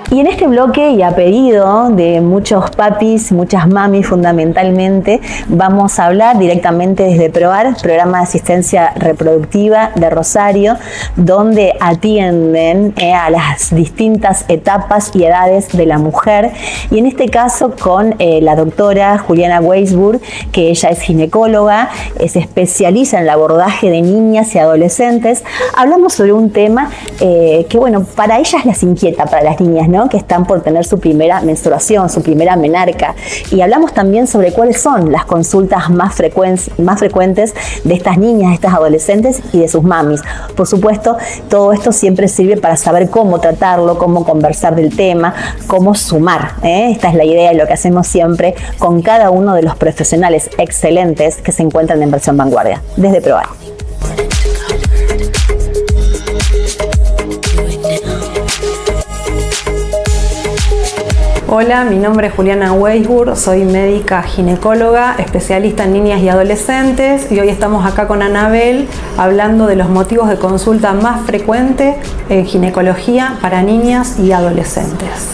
Y en este bloque, y a pedido de muchos papis, muchas mamis fundamentalmente, vamos a hablar directamente desde PROAR, Programa de Asistencia Reproductiva de Rosario, donde atienden a las distintas etapas y edades de la mujer. Y en este caso con la doctora Juliana Weisburg, que ella es ginecóloga, se especializa en el abordaje de niñas y adolescentes. Hablamos sobre un tema que, bueno, para ellas las inquieta, para las niñas, ¿no?, que están por tener su primera menstruación, su primera menarca. Y hablamos también sobre cuáles son las consultas más frecuentes de estas niñas, de estas adolescentes y de sus mamis. Por supuesto, todo esto siempre sirve para saber cómo tratarlo, cómo conversar del tema, cómo sumar. Esta es la idea de lo que hacemos siempre con cada uno de los profesionales excelentes que se encuentran en Versión Vanguardia, desde PROAR. Hola, mi nombre es Juliana Weisburg, soy médica ginecóloga, especialista en niñas y adolescentes, y hoy estamos acá con Anabel hablando de los motivos de consulta más frecuentes en ginecología para niñas y adolescentes.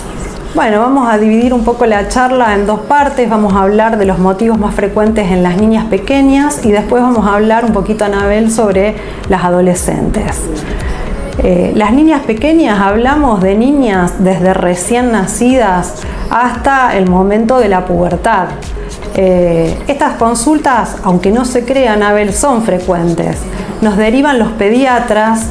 Bueno, vamos a dividir un poco la charla en dos partes. Vamos a hablar de los motivos más frecuentes en las niñas pequeñas y después vamos a hablar un poquito, Anabel, sobre las adolescentes. Las niñas pequeñas, hablamos de niñas desde recién nacidas hasta el momento de la pubertad. Estas consultas, aunque no se crean, Anabel, son frecuentes. Nos derivan los pediatras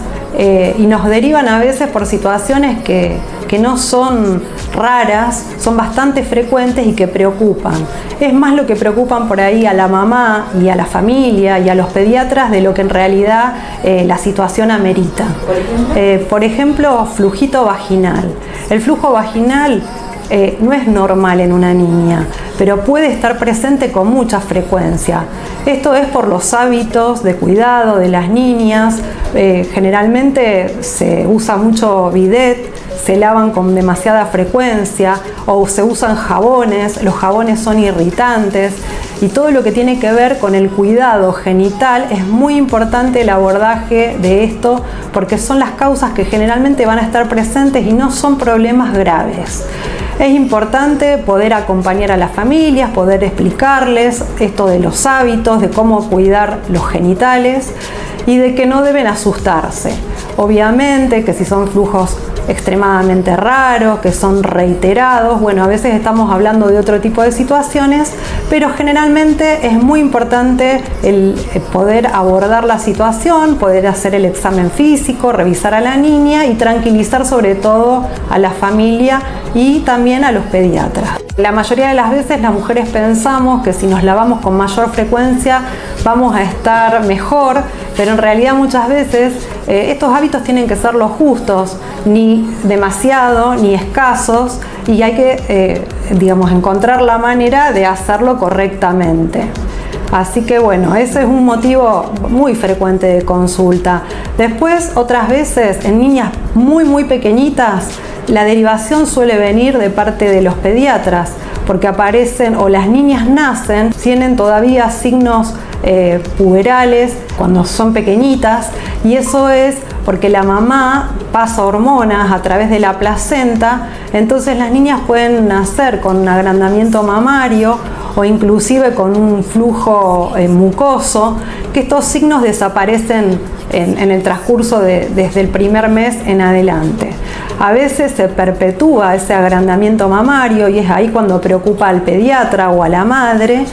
y nos derivan a veces por situaciones que no son raras, son bastante frecuentes y que preocupan. Es más lo que preocupan por ahí a la mamá y a la familia y a los pediatras de lo que en realidad la situación amerita. Por ejemplo, flujito vaginal. El flujo vaginal no es normal en una niña, pero puede estar presente con mucha frecuencia. Esto es por los hábitos de cuidado de las niñas. Generalmente se usa mucho bidet, se lavan con demasiada frecuencia o se usan jabones. Los jabones son irritantes y todo lo que tiene que ver con el cuidado genital es muy importante el abordaje de esto, porque son las causas que generalmente van a estar presentes y no son problemas graves. Es importante poder acompañar a las familias, poder explicarles esto de los hábitos, de cómo cuidar los genitales y de que no deben asustarse. Obviamente que si son flujos extremadamente raros, que son reiterados, bueno, a veces estamos hablando de otro tipo de situaciones, pero generalmente es muy importante el poder abordar la situación, poder hacer el examen físico, revisar a la niña y tranquilizar sobre todo a la familia y también a los pediatras. La mayoría de las veces las mujeres pensamos que si nos lavamos con mayor frecuencia vamos a estar mejor, pero en realidad muchas veces estos hábitos tienen que ser los justos, ni demasiado ni escasos, y hay que encontrar la manera de hacerlo correctamente. Así que bueno, ese es un motivo muy frecuente de consulta. Después, otras veces, en niñas muy pequeñitas, la derivación suele venir de parte de los pediatras, porque aparecen, o las niñas nacen, tienen todavía signos puberales cuando son pequeñitas, y eso es porque la mamá pasa hormonas a través de la placenta. Entonces las niñas pueden nacer con un agrandamiento mamario o inclusive con un flujo mucoso, que estos signos desaparecen en el transcurso desde el primer mes en adelante. A veces se perpetúa ese agrandamiento mamario y es ahí cuando preocupa al pediatra o a la madre.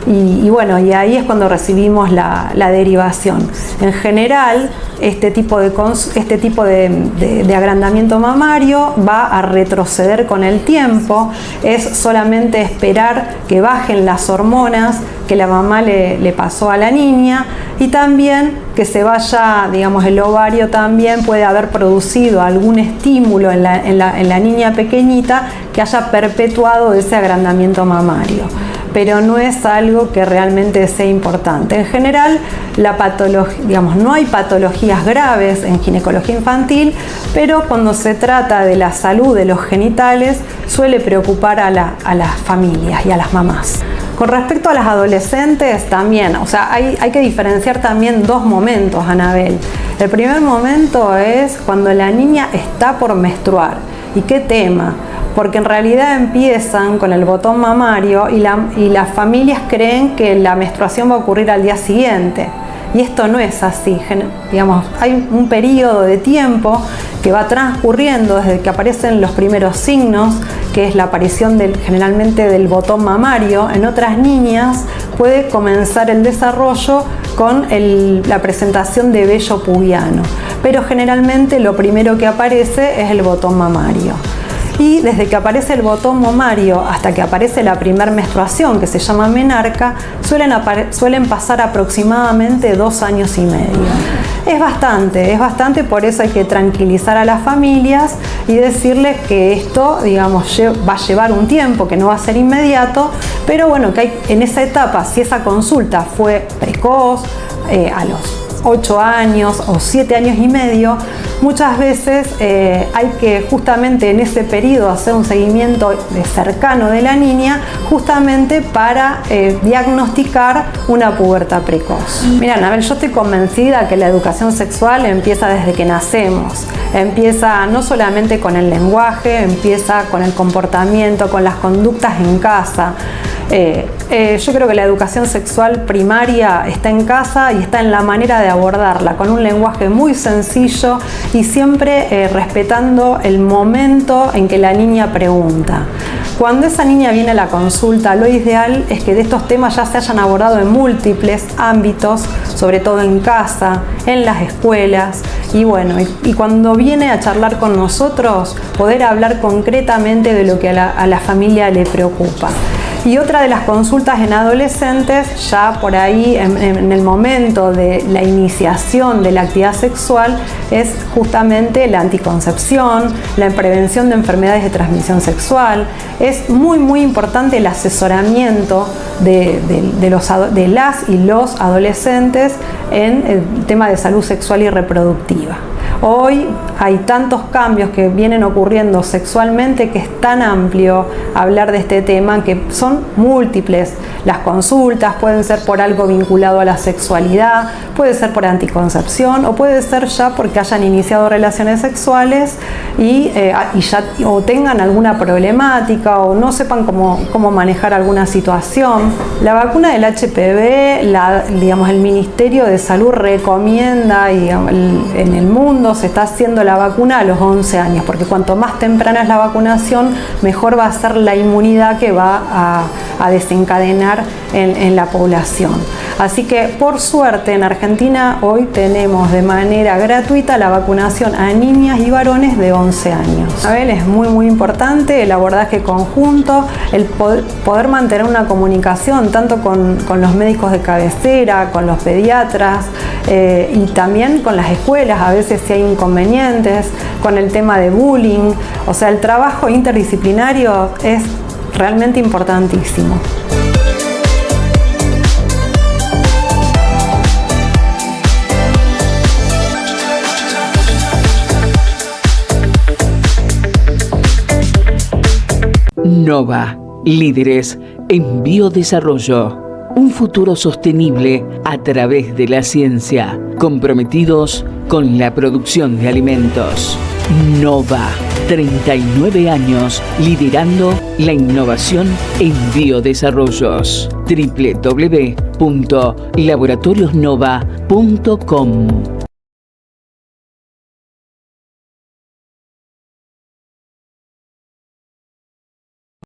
Y bueno, y ahí es cuando recibimos la derivación. En general, este tipo de agrandamiento mamario va a retroceder con el tiempo. Es solamente esperar que bajen las hormonas que la mamá le pasó a la niña, y también que se vaya, digamos, el ovario también puede haber producido algún estímulo en la niña pequeñita que haya perpetuado ese agrandamiento mamario. Pero no es algo que realmente sea importante. En general, no hay patologías graves en ginecología infantil, pero cuando se trata de la salud de los genitales, suele preocupar a las familias y a las mamás. Con respecto a las adolescentes también, hay que diferenciar también dos momentos, Anabel. El primer momento es cuando la niña está por menstruar. ¿Y qué tema? Porque en realidad empiezan con el botón mamario y las familias creen que la menstruación va a ocurrir al día siguiente. Y esto no es así. Digamos, hay un periodo de tiempo que va transcurriendo desde que aparecen los primeros signos, que es la aparición generalmente del botón mamario. En otras niñas puede comenzar el desarrollo con la presentación de vello pubiano, pero generalmente lo primero que aparece es el botón mamario. Y desde que aparece el botón mamario hasta que aparece la primera menstruación, que se llama menarca, suelen pasar aproximadamente 2 años y medio. Es bastante, por eso hay que tranquilizar a las familias y decirles que esto, digamos, va a llevar un tiempo, que no va a ser inmediato, pero bueno, que en esa etapa, si esa consulta fue precoz, a los 8 años o 7 años y medio, muchas veces hay que justamente en ese periodo hacer un seguimiento cercano de la niña, justamente para diagnosticar una pubertad precoz. Mira, Anabel, yo estoy convencida que la educación sexual empieza desde que nacemos. Empieza no solamente con el lenguaje, empieza con el comportamiento, con las conductas en casa. Yo creo que la educación sexual primaria está en casa y está en la manera de abordarla, con un lenguaje muy sencillo y siempre respetando el momento en que la niña pregunta. Cuando esa niña viene a la consulta, lo ideal es que de estos temas ya se hayan abordado en múltiples ámbitos, sobre todo en casa, en las escuelas, y bueno, y cuando viene a charlar con nosotros, poder hablar concretamente de lo que a la familia le preocupa. Y otra de las consultas en adolescentes, ya por ahí en el momento de la iniciación de la actividad sexual, es justamente la anticoncepción, la prevención de enfermedades de transmisión sexual. Es muy importante el asesoramiento de las y los adolescentes en el tema de salud sexual y reproductiva. Hoy hay tantos cambios que vienen ocurriendo sexualmente que es tan amplio hablar de este tema, que son múltiples. Las consultas pueden ser por algo vinculado a la sexualidad, puede ser por anticoncepción o puede ser ya porque hayan iniciado relaciones sexuales y ya o tengan alguna problemática o no sepan cómo manejar alguna situación. La vacuna del HPV, digamos, el Ministerio de Salud recomienda, y en el mundo se está haciendo la vacuna a los 11 años, porque cuanto más temprana es la vacunación, mejor va a ser la inmunidad que va a desencadenar en la población. Así que, por suerte, en Argentina hoy tenemos de manera gratuita la vacunación a niñas y varones de 11 años. Es muy importante el abordaje conjunto, el poder mantener una comunicación tanto con los médicos de cabecera, con los pediatras y también con las escuelas, a veces si hay inconvenientes, con el tema de bullying. O sea, el trabajo interdisciplinario es realmente importantísimo. Nova, líderes en biodesarrollo. Un futuro sostenible a través de la ciencia, comprometidos con la producción de alimentos. Nova, 39 años liderando la innovación en biodesarrollos. www.laboratoriosnova.com